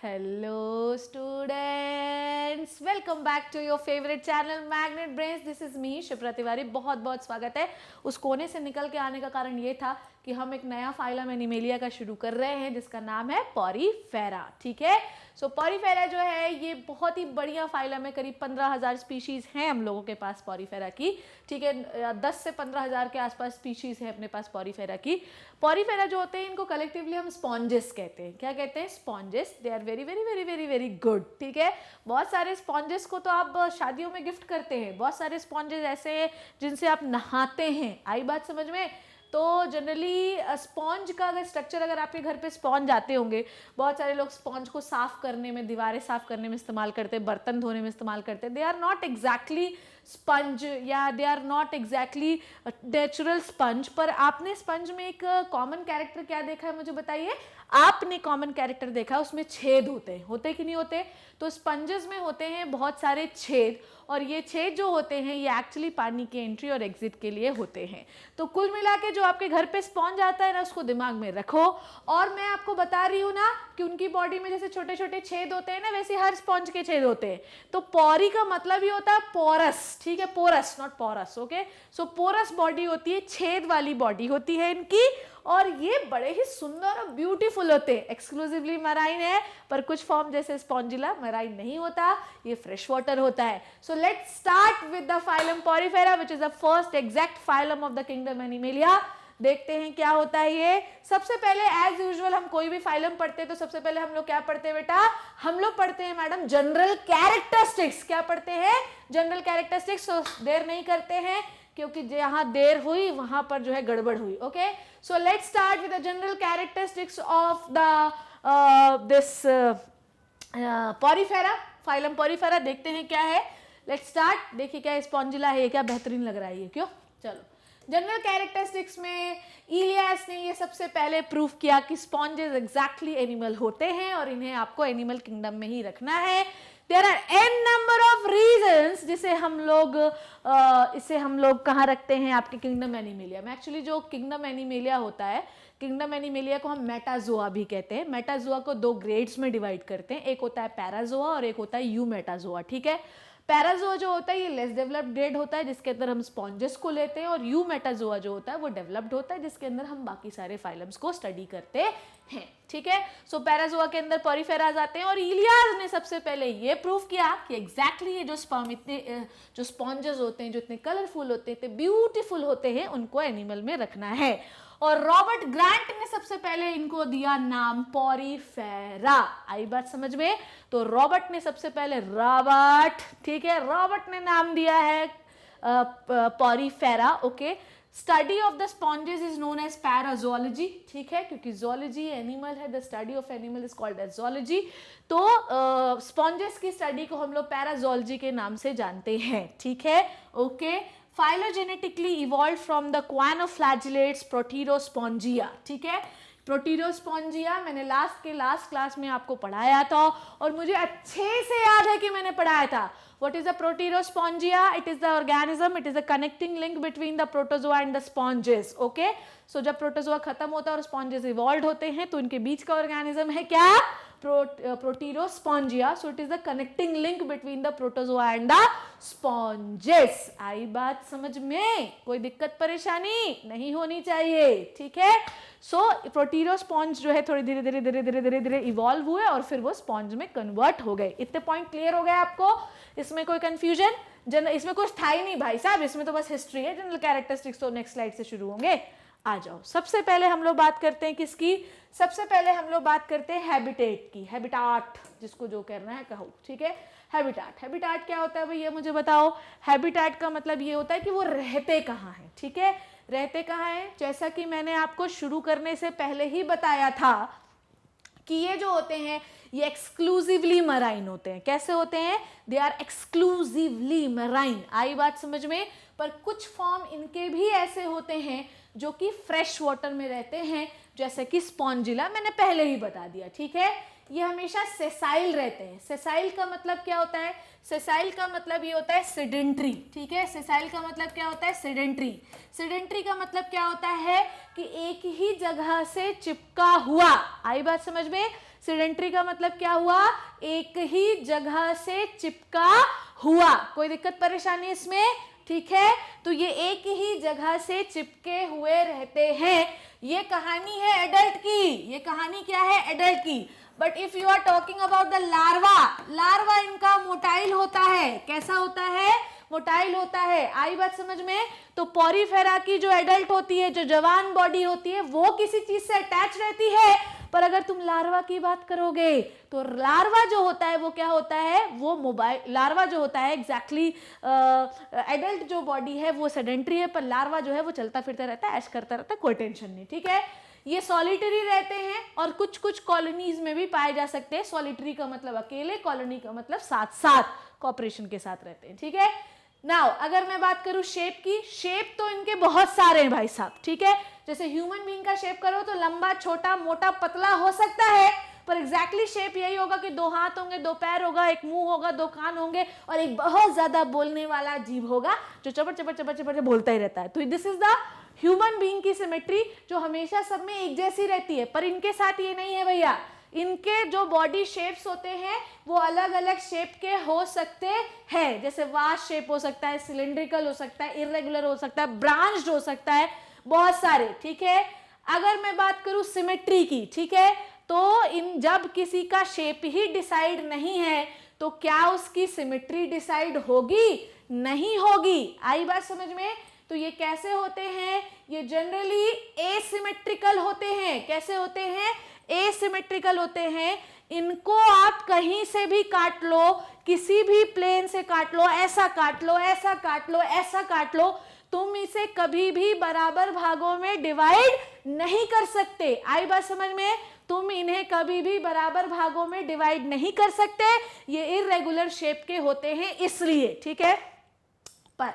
Hello students, welcome back to your favorite channel Magnet Brains. This is me Shipra Tiwari. बहुत बहुत स्वागत है. उस कोने से निकल के आने का कारण ये था कि हम एक नया फाइलम एनिमेलिया का शुरू कर रहे हैं जिसका नाम है पॉरीफेरा. ठीक है, सो पॉरीफेरा जो है ये बहुत ही बढ़िया फाइलम है. करीब 15,000 स्पीशीज हैं हम लोगों के पास पॉरीफेरा की. ठीक है, 10 से 15,000 के आसपास स्पीशीज है अपने पास पॉरीफेरा की. पॉरीफेरा जो होते हैं इनको कलेक्टिवली हम स्पॉन्जेस कहते हैं. क्या कहते हैं? Sponges. They are very very very very very good. ठीक है, बहुत सारे स्पॉन्जेस को तो आप शादियों में गिफ्ट करते हैं. बहुत सारे स्पॉन्जेस ऐसे हैं जिनसे आप नहाते हैं. आई बात समझ में? तो जनरली स्पॉन्ज का अगर स्ट्रक्चर, अगर आपके घर पे स्पॉन्ज आते होंगे, बहुत सारे लोग स्पॉन्ज को साफ करने में, दीवारें साफ करने में इस्तेमाल करते हैं, बर्तन धोने में इस्तेमाल करते हैं. They are not exactly sponge या they are not exactly natural sponge. पर आपने स्पंज में एक कॉमन कैरेक्टर क्या देखा है मुझे बताइए. आपने कॉमन कैरेक्टर देखा, उसमें छेद होते हैं. होते कि नहीं होते? तो स्पंजेस में होते हैं बहुत सारे छेद, और ये छेद जो होते हैं ये एक्चुअली पानी के एंट्री और एग्जिट के लिए होते हैं. तो कुल मिला के जो आपके घर पे स्पॉन्ज आता है ना, उसको दिमाग में रखो. और मैं आपको बता रही हूँ ना कि उनकी बॉडी में जैसे छोटे छोटे छेद होते हैं ना, वैसे हर स्पॉन्ज के छेद होते हैं. तो पॉरी का मतलब ही होता है पोरस. ठीक है, porous not porous. Okay, so porous body होती है, छेद वाली बॉडी होती है इनकी. और ये बड़े ही सुंदर और ब्यूटीफुल होते हैं. एक्सक्लूसिवली मराइन है, पर कुछ फॉर्म जैसे स्पॉन्जिला मराइन नहीं होता, ये फ्रेश वाटर होता है. So let's start with the phylum Porifera which is the first exact phylum of the kingdom animalia. देखते हैं क्या होता है ये. सबसे पहले एज यूजुअल हम कोई भी फाइलम पढ़ते हैं तो सबसे पहले हम लोग क्या पढ़ते हैं बेटा? हम लोग पढ़ते हैं मैडम जनरल कैरेक्टरिस्टिक्स. क्या पढ़ते हैं? General characteristics. तो देर नहीं करते हैं क्योंकि जहां देर हुई वहां पर जो है गड़बड़ हुई. Okay, so let's start with the general characteristics of the this Porifera, phylum Porifera. देखते हैं क्या है. Let's start. देखिए क्या स्पॉन्जिला है, क्या बेहतरीन लग रहा है ये. क्यों? चलो, जनरल कैरेक्टरिस्टिक्स में इलियास ने ये सबसे पहले प्रूफ किया कि स्पॉन्जेस एग्जैक्टली एनिमल होते हैं और इन्हें आपको एनिमल किंगडम में ही रखना है. There are n number of reasons जिसे हम लोग इसे हम लोग कहाँ रखते हैं आपके किंगडम एनिमेलिया में. एक्चुअली जो किंगडम एनिमेलिया होता है, किंगडम एनिमेलिया को हम मेटाजोआ भी कहते हैं. मेटाजोआ को दो ग्रेड्स में डिवाइड करते हैं. एक होता है पैराजोआ और एक होता है यू मेटाजोआ. ठीक है, पैराजोआ जो होता है ये लेस डेवलप्ड ग्रेड होता है जिसके अंदर हम स्पॉन्जेस को लेते हैं, और यू मेटाजोआ जो होता है वो डेवलप्ड होता है जिसके अंदर हम बाकी सारे फाइलम्स को स्टडी करते हैं. ठीक है, सो पैराजोआ के अंदर पॉरीफेराज आते हैं. और इलियास ने सबसे पहले ये प्रूफ किया कि एग्जैक्टली ये जो स्पर्म इतने जो स्पॉन्जेस होते हैं, जो इतने कलरफुल होते हैं, इतने ब्यूटीफुल होते हैं, उनको एनिमल में रखना है. और रॉबर्ट ग्रांट ने सबसे पहले इनको दिया नाम पॉरीफेरा. आई बात समझ में? तो रॉबर्ट ने सबसे पहले ठीक है, रॉबर्ट ने नाम दिया है Porifera. Okay, study of the sponges is known as parazoology. ठीक है, क्योंकि जोलॉजी एनिमल है, the study of animal is called as zoology. तो स्पॉन्जेस की स्टडी को हम लोग पैराजोलॉजी के नाम से जानते हैं. ठीक है, okay. Phylogenetically evolved from the choanoflagellates Proterospongia. ठीक है, प्रोटीरोस्पॉन्जिया मैंने लास्ट क्लास में आपको पढ़ाया था और मुझे अच्छे से याद है कि मैंने पढ़ाया था. What is the Proterospongia? It is the organism. It is the connecting link between the protozoa and the sponges. Okay? So जब प्रोटोजोआ खत्म होता है और स्पॉन्जेस इवॉल्व होते हैं तो इनके बीच का ऑर्गेनिज्म है क्या? Proterospongia. So it is the connecting link between the protozoa and the sponges. आई बात समझ में? कोई दिक्कत परेशानी नहीं होनी चाहिए. ठीक है, सो प्रोटीरोस्पॉन्ज जो है थोड़ी धीरे इवॉल्व हुए और फिर वो स्पॉन्ज में कन्वर्ट हो गए. इतने पॉइंट क्लियर हो गए आपको? इसमें कोई कंफ्यूजन? इसमें कुछ था ही नहीं भाई साहब, इसमें तो बस हिस्ट्री है. जनरल कैरेक्टरिस्टिक्स तो नेक्स्ट स्लाइड से शुरू होंगे. आ जाओ, सबसे पहले हम लोग बात करते हैं किसकी? सबसे पहले हम लोग बात करते हैं हैबिटेट की. हैबिटाट, जिसको जो करना है कहो. ठीक है, हैबिटाट. हैबिटाट क्या होता है भैया मुझे बताओ. हैबिटाट का मतलब ये होता है कि वो रहते कहाँ हैं. ठीक है, रहते कहाँ हैं? जैसा कि मैंने आपको शुरू करने से पहले ही बताया था कि ये जो होते हैं ये एक्सक्लूसिवली मराइन होते हैं. कैसे होते हैं? They are exclusively marine. आई बात समझ में? पर कुछ फॉर्म इनके भी ऐसे होते हैं जो कि फ्रेश वाटर में रहते हैं, जैसे कि स्पॉन्जिला, मैंने पहले ही बता दिया. ठीक है, ये हमेशा सेसाइल रहते हैं. सेसाइल का मतलब क्या होता है? सेसाइल का मतलब ये होता है सेडेंट्री. ठीक है, सेसाइल का मतलब क्या होता है? सेडेंट्री. सेडेंट्री का मतलब क्या होता है? कि एक ही जगह से चिपका हुआ. आई बात समझ में? सेडेंट्री का मतलब क्या हुआ, एक ही जगह से चिपका हुआ। कोई दिक्कत परेशानी इसमें, ठीक है। तो ये एक ही जगह से चिपके हुए रहते हैं। ये कहानी है एडल्ट की, ये कहानी क्या है, एडल्ट की। But if you are talking about the larva, larva इनका मोटाइल होता है। कैसा होता है, मोटाइल होता है। आई बात समझ में। तो पॉरीफेरा की जो एडल्ट होती है, जो जवान बॉडी होती है, वो किसी चीज से अटैच रहती है। पर अगर तुम लार्वा की बात करोगे तो लार्वा जो होता है वो क्या होता है, वो मोबाइल, लार्वा जो होता है एग्जैक्टली एडल्ट जो बॉडी है वो सेडेंट्री है, पर लार्वा जो है वो चलता फिरता रहता है, ऐश करता रहता है, कोई टेंशन नहीं, ठीक है। ये सॉलिटरी रहते हैं और कुछ कुछ कॉलोनीज में भी पाए जा सकते हैं। सॉलिटरी का मतलब अकेले, कॉलोनी का मतलब साथ साथ कॉपरेशन के साथ रहते हैं, ठीक है। नाउ अगर मैं बात करूं शेप की, शेप तो इनके बहुत सारे हैं भाई साहब, ठीक है। जैसे ह्यूमन बीइंग का शेप करो तो लंबा, छोटा, मोटा, पतला हो सकता है, पर एग्जैक्टली शेप यही होगा कि 2 हाथ होंगे, 2 पैर होगा, एक मुंह होगा, 2 कान होंगे और एक बहुत ज्यादा बोलने वाला जीभ होगा जो चबर चबर चबर चबर बोलता ही रहता है। तो this is the human being की सिमेट्री, जो हमेशा सब में एक जैसी रहती है। पर इनके साथ ये नहीं है भैया, इनके जो बॉडी शेप्स होते हैं वो अलग अलग शेप के हो सकते हैं। जैसे वास्ट शेप हो सकता है, सिलिंड्रिकल हो सकता है, इरेगुलर हो सकता है, ब्रांच्ड हो सकता है, बहुत सारे, ठीक है। अगर मैं बात करूं सिमेट्री की, ठीक है, तो इन जब किसी का शेप ही डिसाइड नहीं है तो क्या उसकी सिमेट्री डिसाइड होगी, नहीं होगी। आई बात समझ में। तो ये कैसे होते हैं, ये जनरली एसिमेट्रिकल होते हैं। कैसे होते हैं, एसिमेट्रिकल होते हैं। इनको आप कहीं से भी काट लो, किसी भी प्लेन से काट लो, ऐसा काट लो, ऐसा काट लो, ऐसा काट लो, तुम इसे कभी भी बराबर भागों में डिवाइड नहीं कर सकते। आई बात समझ में। तुम इन्हें कभी भी बराबर भागों में डिवाइड नहीं कर सकते, ये इरेगुलर शेप के होते हैं इसलिए, ठीक है। पर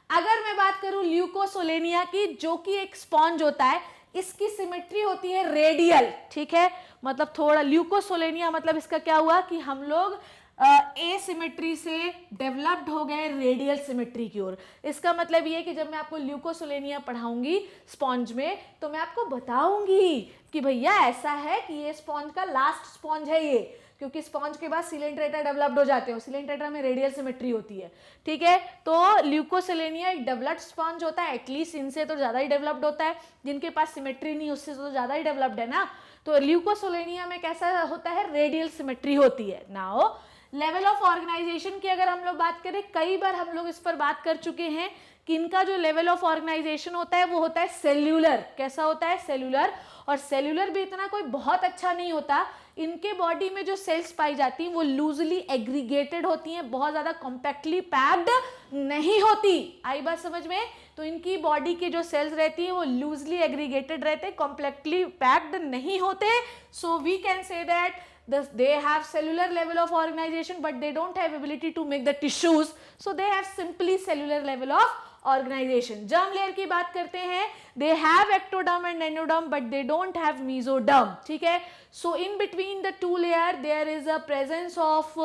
अगर मैं बात करूं ल्यूकोसोलेनिया की, जो कि एक स्पॉन्ज होता है, इसकी सिमेट्री होती है रेडियल, ठीक है। मतलब थोड़ा ल्यूकोसोलेनिया मतलब इसका क्या हुआ कि हम लोग एसिमेट्री से डेवलप्ड हो गए रेडियल सिमेट्री की ओर। इसका मतलब ये कि जब मैं आपको ल्यूकोसोलेनिया पढ़ाऊंगी स्पॉन्ज में, तो मैं आपको बताऊंगी कि भैया ऐसा है कि ये स्पॉन्ज का लास्ट स्पॉन्ज है ये, क्योंकि स्पॉन्ज के बाद सिलेंट्रेटा डेवलप्ड हो जाते हो, सिलेंट्रेटा में रेडियल सिमेट्री होती है, ठीक है। तो ल्यूकोसेलेनिया एक डेवलप्ड स्पॉन्ज होता है, एटलीस्ट इनसे तो ज्यादा ही डेवलप्ड होता है। जिनके पास सिमेट्री नहीं उससे तो ज्यादा ही डेवलप्ड है ना। तो ल्यूकोसेलेनिया में कैसा होता है, रेडियल सिमेट्री होती है। नाउ लेवल ऑफ ऑर्गेनाइजेशन की अगर हम लोग बात करें, कई बार हम लोग इस पर बात कर चुके हैं कि इनका जो लेवल ऑफ ऑर्गेनाइजेशन होता है वो होता है सेल्यूलर। कैसा होता है, सेल्यूलर। और सेल्यूलर भी इतना कोई बहुत अच्छा नहीं होता। इनके बॉडी में जो सेल्स पाई जाती हैं वो लूजली एग्रीगेटेड होती हैं, बहुत ज्यादा कॉम्पैक्टली पैक्ड नहीं होती। आई बात समझ में। तो इनकी बॉडी के जो सेल्स रहती है वो लूजली एग्रीगेटेड रहते, कॉम्पैक्टली पैक्ड नहीं होते। So we can say that they have cellular level of organization but they don't have ability to make the tissues, so they have simply cellular level of organization. germ layer की बात करते हैं, they have ectoderm and endoderm but they don't have mesoderm, ठीक है। so in between the two layer there is a presence of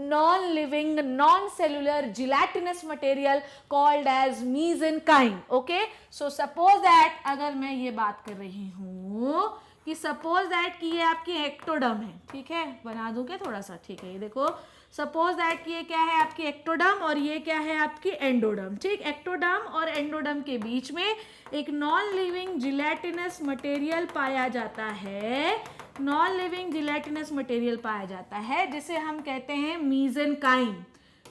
non living non cellular gelatinous material called as mesenchyme, okay। so suppose that अगर मैं ये बात कर रही हूँ कि सपोज दैट कि ये आपकी एक्टोडर्म है, ठीक है, बना दूं क्या थोड़ा सा, ठीक है। ये देखो सपोज दैट कि ये क्या है आपकी एक्टोडर्म और ये क्या है आपकी एंडोडर्म, ठीक। एक्टोडर्म और एंडोडर्म के बीच में एक नॉन लिविंग जिलेटिनस मटेरियल पाया जाता है, नॉन लिविंग जिलेटिनस मटेरियल पाया जाता है जिसे हम कहते हैं मीजेनकाइम,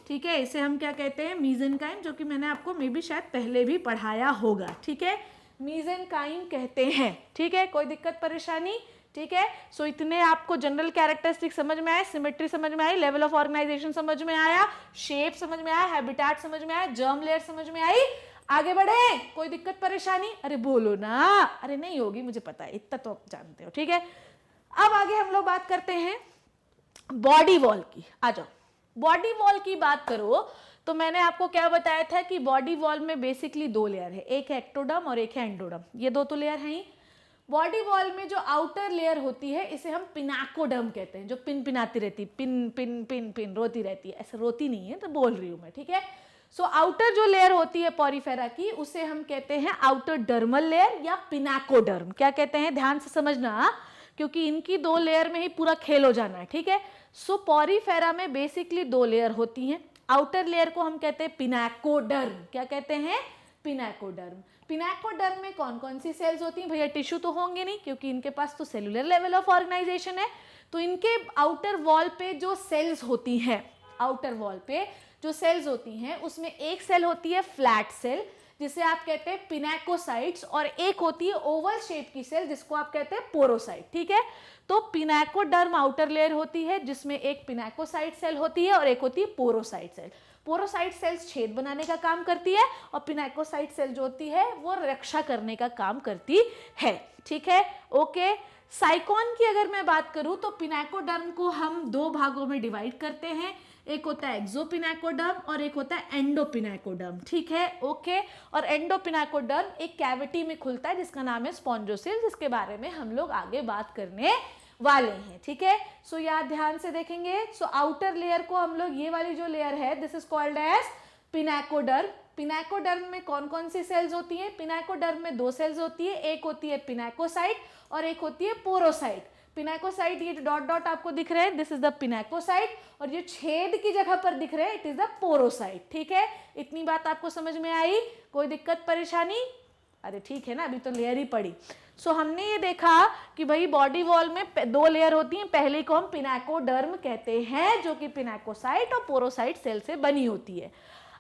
ठीक है। इसे हम क्या कहते हैं, मीजेनकाइम, जो कि मैंने आपको मे बी शायद पहले भी पढ़ाया होगा, ठीक है। मीजेनकाइम कहते हैं, ठीक है। कोई दिक्कत परेशानी, ठीक है। सो इतने आपको जनरल कैरेक्टरिस्टिक समझ में आए, सिमेट्री समझ में आई, लेवल ऑफ ऑर्गेनाइजेशन समझ में आया, शेप समझ में आया, हैबिटेट समझ में आया, जर्म लेयर समझ में आई। आगे बढ़े, कोई दिक्कत परेशानी, अरे बोलो ना, अरे नहीं होगी मुझे पता है, इतना तो आप जानते हो, ठीक है। अब आगे हम लोग बात करते हैं बॉडी वॉल की। आ जाओ, बॉडी वॉल की बात करो तो मैंने आपको क्या बताया था कि बॉडी वॉल में बेसिकली 2 लेयर है, एक है एक्टोडर्म और एक है एंडोडर्म। ये 2 तो लेयर हैं ही। बॉडी वॉल में जो आउटर लेयर होती है इसे हम पिनाकोडर्म कहते हैं, जो पिन पिनाती रहती, पिन पिन पिन पिन रोती रहती है, ऐसे रोती नहीं है तो बोल रही हूं मैं, ठीक है। सो आउटर जो लेयर होती है पॉरीफेरा की उसे हम कहते हैं आउटर डर्मल लेयर या पिनाकोडर्म। क्या कहते हैं, ध्यान से समझना, क्योंकि इनकी 2 लेयर में ही पूरा खेल हो जाना है, ठीक है। सो पॉरीफेरा में बेसिकली 2 लेयर होती हैं। आउटर लेयर को हम कहते हैं पिनाकोडर्म। क्या कहते हैं? पिनाकोडर्म। पिनाकोडर्म में कौन कौन सी सेल्स होती हैं? भैया टिश्यू तो होंगे नहीं, क्योंकि इनके पास तो सेलुलर लेवल ऑफ ऑर्गेनाइजेशन है। तो इनके आउटर वॉल पे जो सेल्स होती हैं, आउटर वॉल पे जो सेल्स होती हैं, उसमें एक सेल होती है फ्लैट सेल जिसे आप कहते हैं पिनाकोसाइट्स, और एक होती है ओवल शेप की सेल जिसको आप कहते हैं पोरोसाइट, ठीक है। तो पिनाकोडर्म आउटर लेयर होती है जिसमें एक पिनाकोसाइट सेल होती है और एक होती है पोरोसाइट सेल। पोरोसाइट सेल्स छेद बनाने का काम करती है और पिनाकोसाइट सेल जो होती है वो रक्षा करने का काम करती है, ठीक है। ओके, साइकोन की अगर मैं बात करूं तो पिनाकोडर्म को हम 2 भागों में डिवाइड करते हैं। एक होता है एक्सोपिनाकोडर्म और एक होता है एंडोपिनाकोडर्म, ठीक है। ओके, और एंडोपिनाकोडर्म एक कैविटी में खुलता है जिसका नाम है स्पॉन्जोसेल, जिसके बारे में हम लोग आगे बात करने वाले हैं, ठीक है। सो याद ध्यान से देखेंगे। सो आउटर लेयर को हम लोग, ये वाली जो लेयर है this is called as pinacoderm. Pinacoderm में कौन कौन सी सेल्स होती हैं? पिनाकोडर्म में 2 सेल्स होती है, एक होती है पिनाकोसाइट और एक होती है पोरोसाइट। पिनाकोसाइट, ये जो डॉट डॉट आपको दिख रहे हैं दिस इज द पिनाकोसाइट, और ये छेद की जगह पर दिख रहे हैं इट इज द पोरोसाइट, ठीक है। इतनी बात आपको समझ में आई? कोई दिक्कत परेशानी? अरे ठीक है ना, अभी तो लेयर ही पड़ी। सो हमने ये देखा कि भाई बॉडी वॉल में 2 लेयर होती हैं। पहले को हम पिनाकोडर्म कहते हैं जो कि पिनाकोसाइट और पोरोसाइट सेल से बनी होती है।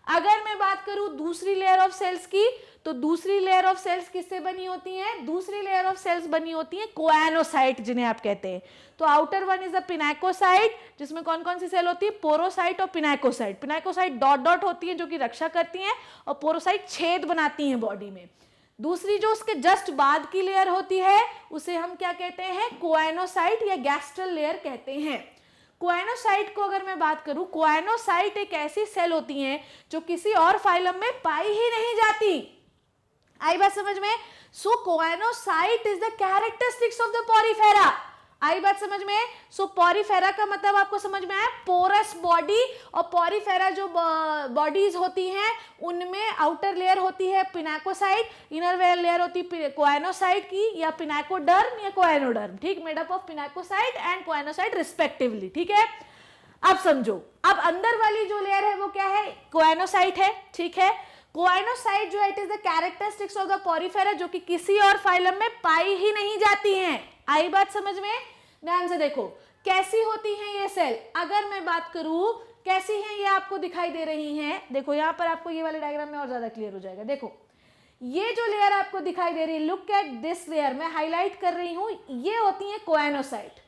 अगर मैं बात करूं दूसरी लेयर ऑफ सेल्स की, तो दूसरी लेयर ऑफ सेल्स किससे बनी होती हैं? दूसरी लेयर ऑफ सेल्स बनी होती हैं कोएनोसाइट जिन्हें आप कहते हैं। तो आउटर वन इज द पिनाकोसाइट जिसमें कौन कौन सी सेल होती है? पोरोसाइट और पिनाकोसाइट। पिनाकोसाइट डॉट डॉट होती है जो कि रक्षा करती हैं और पोरोसाइट छेद बनाती हैं बॉडी में। दूसरी जो उसके जस्ट बाद की लेयर होती है उसे हम क्या कहते हैं? कोएनोसाइट या गैस्ट्रल लेयर कहते हैं। कोएनोसाइट को अगर मैं बात करूं, कोएनोसाइट एक ऐसी सेल होती हैं जो किसी और फाइलम में पाई ही नहीं जाती। आई बात समझ में? So choanocyte is the characteristics of the Porifera. आई बात समझ में? सो पॉरीफेरा का मतलब आपको समझ में आया? Porous body. और पॉरीफेरा जो बॉडीज होती हैं उनमें आउटर लेयर होती है पिनाकोसाइट, इनर लेयर होती है कोएनोसाइट की, या पिनाकोडर्म या कोएनोडर्म, ठीक, made up of pinacocyte and choanocyte respectively, ठीक है। अब समझो, अब अंदर वाली जो लेयर है वो क्या है? कोएनोसाइट है, ठीक है। कोएनोसाइट जो है it is the characteristics of the Porifera जो कि किसी और फाइलम में पाई ही नहीं जाती हैं। आई बात समझ में? ध्यान से देखो कैसी होती हैं ये सेल। अगर मैं बात करूं कैसी हैं, ये आपको दिखाई दे रही हैं। देखो यहाँ पर आपको ये वाले डायग्राम में और ज्यादा क्लियर हो जाएगा। देखो ये जो लेयर आपको दिखाई दे रही है, लुक एट दिस लेयर, मैं हाईलाइट कर रही हूं, ये होती हैं कोएनोसाइट।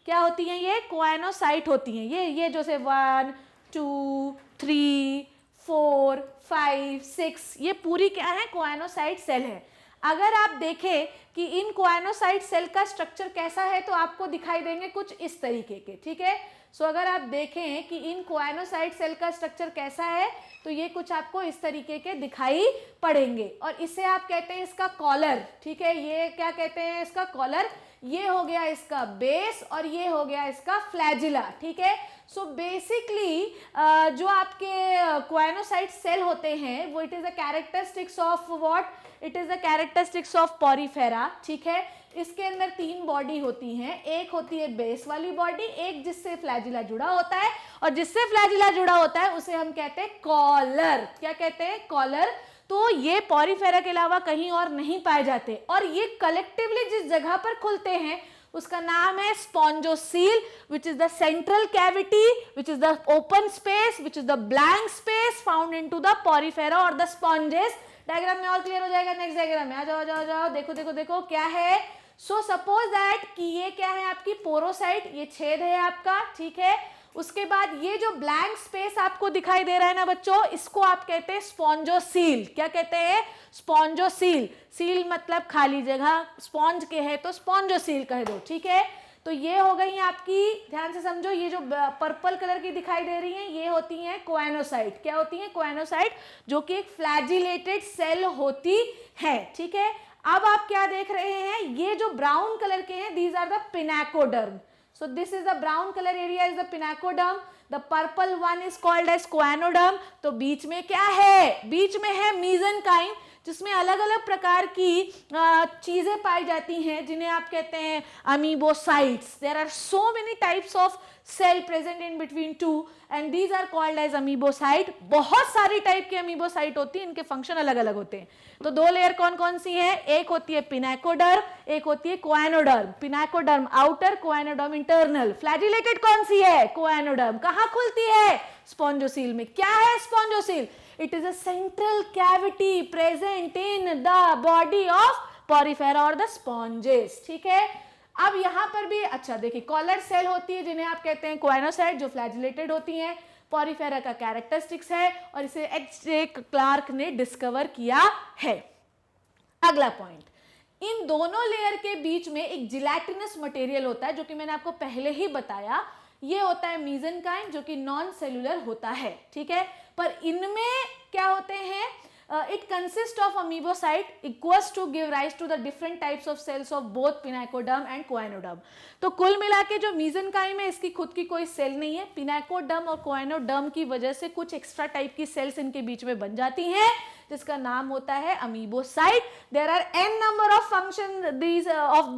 क्या होती हैं ये? कोएनोसाइट होती हैं। ये जो से 1 2 3 4 5 6 ये पूरी क्या है? कोएनोसाइट सेल है। अगर आप देखें कि इन कोएनोसाइट सेल का स्ट्रक्चर कैसा है तो आपको दिखाई देंगे कुछ इस तरीके के, ठीक है। सो अगर आप देखें कि इन कोएनोसाइट सेल का स्ट्रक्चर कैसा है तो ये कुछ आपको इस तरीके के दिखाई पड़ेंगे, और इसे आप कहते हैं इसका कॉलर, ठीक है। ये क्या कहते हैं? इसका कॉलर। ये हो गया इसका बेस और ये हो गया इसका फ्लैजिला, ठीक है। सो बेसिकली जो आपके कोएनोसाइट सेल होते हैं वो it is a characteristics of what? It is the characteristics of Porifera, ठीक है। इसके अंदर 3 बॉडी होती हैं। एक होती है बेस वाली बॉडी, एक जिससे फ्लैजिला जुड़ा होता है, और जिससे फ्लैजिला जुड़ा होता है उसे हम कहते हैं कॉलर। क्या कहते हैं? कॉलर। तो ये पॉरीफेरा के अलावा कहीं और नहीं पाए जाते, और ये कलेक्टिवली जिस जगह पर खुलते हैं उसका नाम है spongocoel, which is the central cavity, which is the open space, which is the blank space found into the Porifera और द स्पॉन्जेस। डायग्राम में और क्लियर हो जाएगा। नेक्स्ट डायग्राम में आ जाओ जाओ जाओ। देखो देखो देखो क्या है। सो सपोज दैट कि ये क्या है? आपकी पोरोसाइट, ये छेद है आपका, ठीक है। उसके बाद ये जो ब्लैंक स्पेस आपको दिखाई दे रहा है ना बच्चों, इसको आप कहते हैं स्पॉन्जोसील। क्या कहते हैं? स्पॉन्जोसील। सील मतलब खाली जगह, स्पॉन्ज के है तो स्पॉन्जोसील कह दो, ठीक है। तो ये हो गई आपकी, ध्यान से समझो, ये जो पर्पल कलर की दिखाई दे रही हैं ये होती हैं कोएनोसाइट। क्या होती हैं? कोएनोसाइट, जो कि एक फ्लैजिलेटेड सेल होती है, ठीक है। अब आप क्या देख रहे हैं? ये जो ब्राउन कलर के हैं these are the pinacoderm. So this is the brown color area is the pinacoderm. The purple one is called as coenoderm. तो बीच में क्या है? बीच में है mesenchyme जिसमें अलग अलग प्रकार की चीजें पाई जाती हैं जिन्हें आप कहते हैं amoebocytes. There are so many types of cell present in between too and these are called as amoebocyte. बहुत सारी टाइप की अमीबोसाइट होती है, इनके फंक्शन अलग अलग होते हैं। तो दो लेयर कौन कौन सी है, एक होती है पिनाकोडर्म, एक होती है choanoderm. Pinacoderm outer, choanoderm internal. Flagellated कौन सी है, कोएनोडर्म। कहां खुलती है, स्पॉन्जोसील में। क्या है spongocoel, it is a central cavity present in the body of Porifera और द स्पॉन्जेस। ठीक है, अब यहां पर भी अच्छा देखिए, कॉलर सेल होती है जिन्हें आप कहते हैं कोएनोसाइट, जो फ्लैजिलेटेड होती हैं। पोरिफेरा का कैरेक्टरिस्टिक्स है और इसे एच.जे. क्लार्क ने डिस्कवर किया है। अगला पॉइंट, इन दोनों लेयर के बीच में एक जिलेटिनस मटेरियल होता है जो कि मैंने आपको पहले ही बताया, ये होता है मीजेनकाइम, जो कि नॉन सेलुलर होता है। ठीक है, पर इनमें क्या होते हैं, it consists of amoebocyte equals to give rise to the different types of cells of both pinacoderm and coenoderm। तो कुल मिला के जो मीजेनकाइम है इसकी खुद की कोई सेल नहीं है, पिनाकोडर्म और कोएनोडर्म की वजह से कुछ एक्स्ट्रा टाइप की सेल्स इनके बीच में बन जाती हैं जिसका नाम होता है amoebocyte. There are n number of function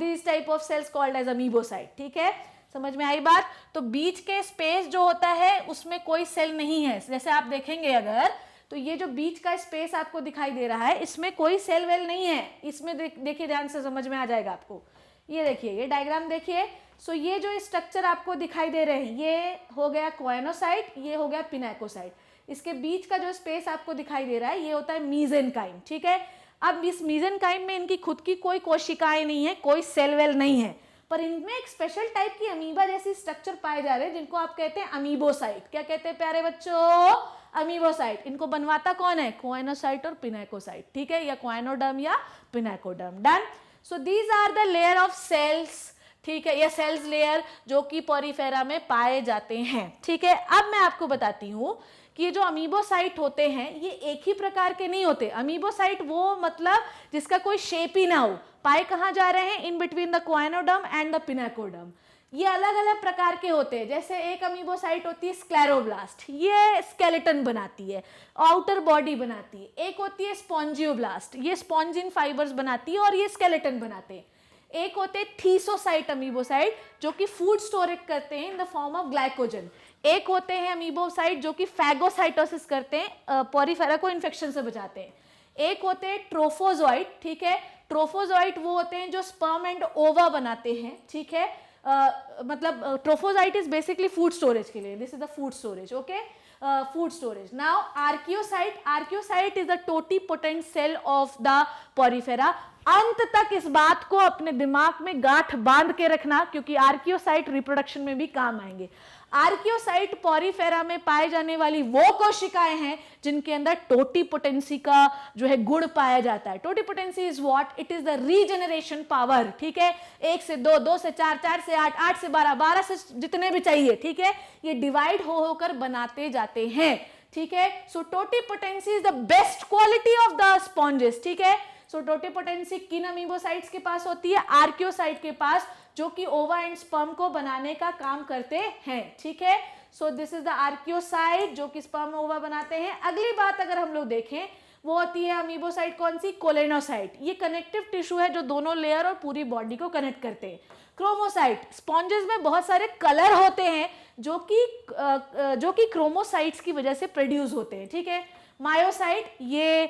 these type of cells called as amoebocyte। ठीक है, समझ में आई बात। तो बीच के स्पेस जो होता है उसमें कोई सेल नहीं है। जैसे आप देखेंगे अगर, तो ये जो बीच का स्पेस आपको दिखाई दे रहा है इसमें कोई सेल वेल नहीं है। इसमें देखिए, ध्यान से समझ में आ जाएगा आपको। ये देखिए, ये डायग्राम देखिए। सो ये जो स्ट्रक्चर आपको दिखाई दे रहे हैं, ये हो गया कोएनोसाइट, ये हो गया पिनाकोसाइट। इसके बीच का जो स्पेस आपको दिखाई दे रहा है ये होता है मीजेनकाइम। ठीक है, अब इस मीजेनकाइम में इनकी खुद की कोई कोशिकाएं नहीं है, कोई सेल वेल नहीं है, पर इनमें एक स्पेशल टाइप की अमीबा जैसी स्ट्रक्चर पाए जा रहे हैं जिनको आप कहते हैं अमीबोसाइट। क्या कहते हैं प्यारे बच्चों, अमीबोसाइट। इनको बनवाता कौन है, कोएनोसाइट और पिनाकोसाइट। ठीक है, या कोएनोडर्म या pinacoderm. Done. So these are the layer of cells, ठीक है, या सेल्स लेयर जो कि पोरिफेरा में पाए जाते हैं। ठीक है, अब मैं आपको बताती हूं कि ये जो अमीबोसाइट होते हैं ये एक ही प्रकार के नहीं होते। अमीबोसाइट वो मतलब जिसका कोई शेप ही ना हो। पाए कहाँ जा रहे हैं, in between the choanoderm and the pinacoderm. ये अलग अलग प्रकार के होते हैं। जैसे एक अमीबोसाइट होती है स्क्लेरोब्लास्ट, ये स्केलेटन बनाती है, आउटर बॉडी बनाती है। एक होती है स्पॉन्जियोब्लास्ट, ये स्पॉन्जिन फाइबर्स बनाती है और ये स्केलेटन बनाते हैं। एक होते हैं थीसोसाइट अमीबोसाइट जो कि फूड स्टोरेज करते हैं in the form of glycogen. एक होते हैं अमीबोसाइट जो कि फैगोसाइटोसिस करते हैं, पोरिफेरा को इन्फेक्शन से बचाते हैं। एक होते हैं ट्रोफोजोइट। ठीक है, ट्रोफोजोइट वो होते हैं जो स्पर्म एंड ओवा बनाते हैं। ठीक है, मतलब trophozoite is basically food storage के लिए, this is the food storage. Okay, food storage. Now archaeocyte, archaeocyte is the totipotent cell of the Porifera. अंत तक इस बात को अपने दिमाग में गांठ बांध के रखना क्योंकि आर्कियोसाइट रिप्रोडक्शन में भी काम आएंगे। आर्कियोसाइट पोरिफेरा में पाए जाने वाली वो कोशिकाएं हैं जिनके अंदर टोटीपोटेंसी का जो है गुण पाया जाता है। Totipotency is what, it is the regeneration power. ठीक है, 1 से 2, 2 से 4, 4 से 8, 8 से 12, 12 से जितने भी चाहिए। ठीक है, ये डिवाइड हो होकर बनाते जाते हैं। ठीक है, so totipotency is the best quality of the sponges. ठीक है, सो टोटीपोटेंसी किन अमीबोसाइट्स के पास होती है, आर्कियोसाइट के पास, जो कि ओवा एंड स्पर्म को बनाने का काम करते हैं। ठीक है, so this is the archaeocyte जो कि स्पर्म ओवा बनाते हैं। अगली बात अगर हम लोग देखें वो होती है अमीबोसाइट कौन सी, कोलेनोसाइट। ये कनेक्टिव टिश्यू है जो दोनों लेयर और पूरी बॉडी को कनेक्ट करते हैं। क्रोमोसाइट, स्पॉन्जेस में बहुत सारे कलर होते हैं जो कि क्रोमोसाइट्स की वजह से प्रोड्यूस होते हैं। ठीक है, मायोसाइट, ये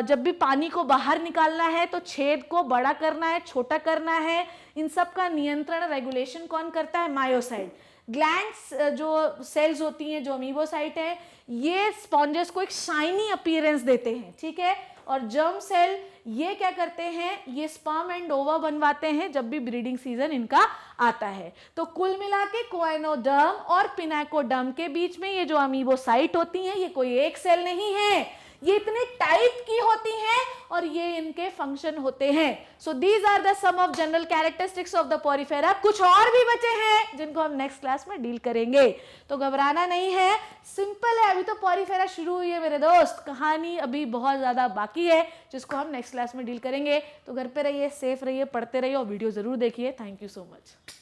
जब भी पानी को बाहर निकालना है तो छेद को बड़ा करना है, छोटा करना है, इन सब का नियंत्रण रेगुलेशन कौन करता है, मायोसाइट। ग्लैंड्स जो सेल्स होती हैं जो अमीबोसाइट है, ये स्पॉन्जेस को एक शाइनी अपीयरेंस देते हैं। ठीक है, और जर्म सेल ये क्या करते हैं, ये स्पर्म एंड ओवा बनवाते हैं जब भी ब्रीडिंग सीजन इनका आता है। तो कुल मिला के कोएनोडर्म और पिनाकोडर्म के बीच में ये जो अमीबोसाइट होती हैं ये कोई एक सेल नहीं है, ये इतने टाइप की होती हैं और ये इनके फंक्शन होते हैं। So these are the some of general characteristics of the Porifera. कुछ और भी बचे हैं जिनको हम नेक्स्ट क्लास में डील करेंगे, तो घबराना नहीं है, सिंपल है। अभी तो पोरिफेरा शुरू हुई है मेरे दोस्त, कहानी अभी बहुत ज्यादा बाकी है जिसको हम नेक्स्ट क्लास में डील करेंगे। तो घर पे रहिए, सेफ रहिए, पढ़ते रहिए और वीडियो जरूर देखिए। Thank you so much.